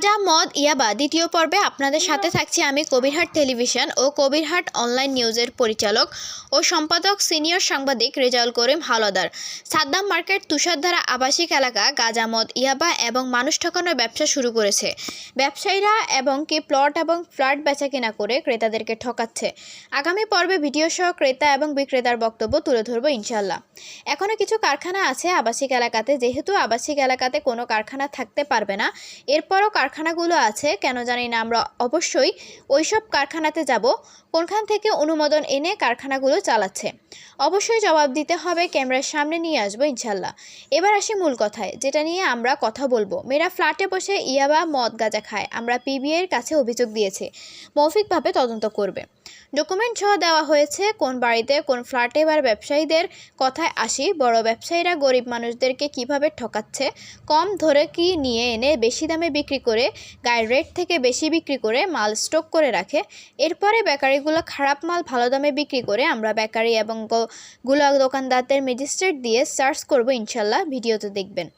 গাঁজা, মদ, ইয়াবা দ্বিতীয় পর্বে আপনাদের সাথে থাকছি আমি কবিরহাট টেলিভিশন ও কবিরহাট অনলাইন নিউজের পরিচালক ও সম্পাদক সিনিয়র সাংবাদিক রেজাউল করিম হাওলাদার। সাদ্দাম মার্কেট তুষারধারা আবাসিক এলাকা গাঁজা, মদ, ইয়াবা এবং মানুষ ঠকানোর ব্যবসা শুরু করেছে। ব্যবসায়ীরা এবং কি প্লট এবং ফ্ল্যাট বেচাকেনা করে ক্রেতাদেরকে ঠকাচ্ছে। আগামী পর্বে ভিডিও সহ ক্রেতা এবং বিক্রেতার বক্তব্য তুলে ধরবো ইনশাল্লাহ। এখনও কিছু কারখানা আছে আবাসিক এলাকাতে, যেহেতু আবাসিক এলাকাতে কোনো কারখানা থাকতে পারবে না, এরপরও কারখানাগুলো আছে কেন জানি না। আমরা অবশ্যই ওইসব কারখানাতে যাব, কোনখান থেকে অনুমোদন এনে কারখানাগুলো চালাচ্ছে অবশ্যই জবাব দিতে হবে, ক্যামেরার সামনে নিয়ে আসবো ইনশাল্লাহ। এবার আসি মূল কথায়, যেটা নিয়ে আমরা কথা বলবো। মেয়েরা ফ্ল্যাটে বসে ইয়াবা, মদ, গাঁজা খায়। আমরা পিবিএর কাছে অভিযোগ দিয়েছি, মৌখিকভাবে তদন্ত করবে। ডকুমেন্ট সহ দেওয়া হয়েছে কোন বাড়িতে কোন ফ্ল্যাটে। এবার ব্যবসায়ীদের কথায় আসি। বড় ব্যবসায়ীরা গরিব মানুষদেরকে কিভাবে ঠকাচ্ছে, কম ধরে কি নিয়ে এনে বেশি দামে বিক্রি করে, গায়ের রেট থেকে বেশি বিক্রি করে মাল স্টক করে রাখে। এরপরে বেকারিগুলো খারাপ মাল ভালো দামে বিক্রি করে। আমরা বেকারি এবং গুলা দোকানদারদের ম্যাজিস্ট্রেট দিয়ে সার্চ করব ইনশাল্লাহ, ভিডিওতে দেখবেন।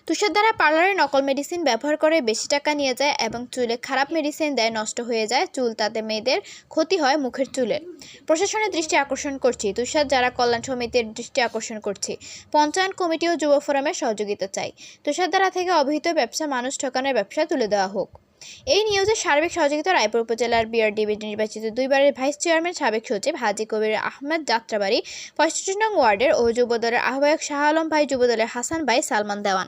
তুষারধারা পার্লারে নকল মেডিসিন ব্যবহার করে বেশি টাকা নিয়ে যায় এবং চুলে খারাপ মেডিসিন দেয়, নষ্ট হয়ে যায় চুল, তাতে মেয়েদের ক্ষতি হয় মুখের চুলের। প্রশাসনের দৃষ্টি আকর্ষণ করছি, তুষার যারা কল্যাণ সমিতির দৃষ্টি আকর্ষণ করছি। পঞ্চায়েত কমিটি ও যুব ফোরামের সহযোগিতা চাই। তুষারধারা থেকে অবহিত ব্যবসা, মানুষ ঠকানোর ব্যবসা তুলে দেওয়া হোক। এই নিউজের সার্বিক সহযোগিতা রায়পুর উপজেলার বিআরডিবির নির্বাচিত 2 বারের ভাইস চেয়ারম্যান সাবেক সচিব হাজী কবির আহমেদ যাত্রাবাড়ি 65 নং ওয়ার্ডের ও যুবদলের আহ্বায়ক শাহ আলম ভাই, যুবদলের হাসান ভাই, সালমান দেওয়ান।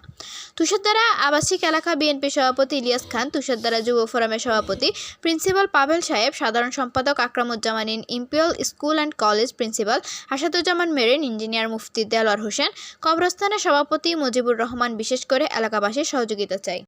তুষারধারা আবাসিক এলাকা বিএনপি সভাপতি ইলিয়াস খান, তুষারধারা যুব ফোরামের সভাপতি প্রিন্সিপাল পাভেল সাহেব, সাধারণ সম্পাদক Akramuzzaman, imperial school and college principal Asaduzzaman Merin, engineer Mufti Delwar Hossain, কবরস্থানের সভাপতি মুজিবুর রহমান। বিশেষ করে এলাকাবাসীর সহযোগিতা চাই।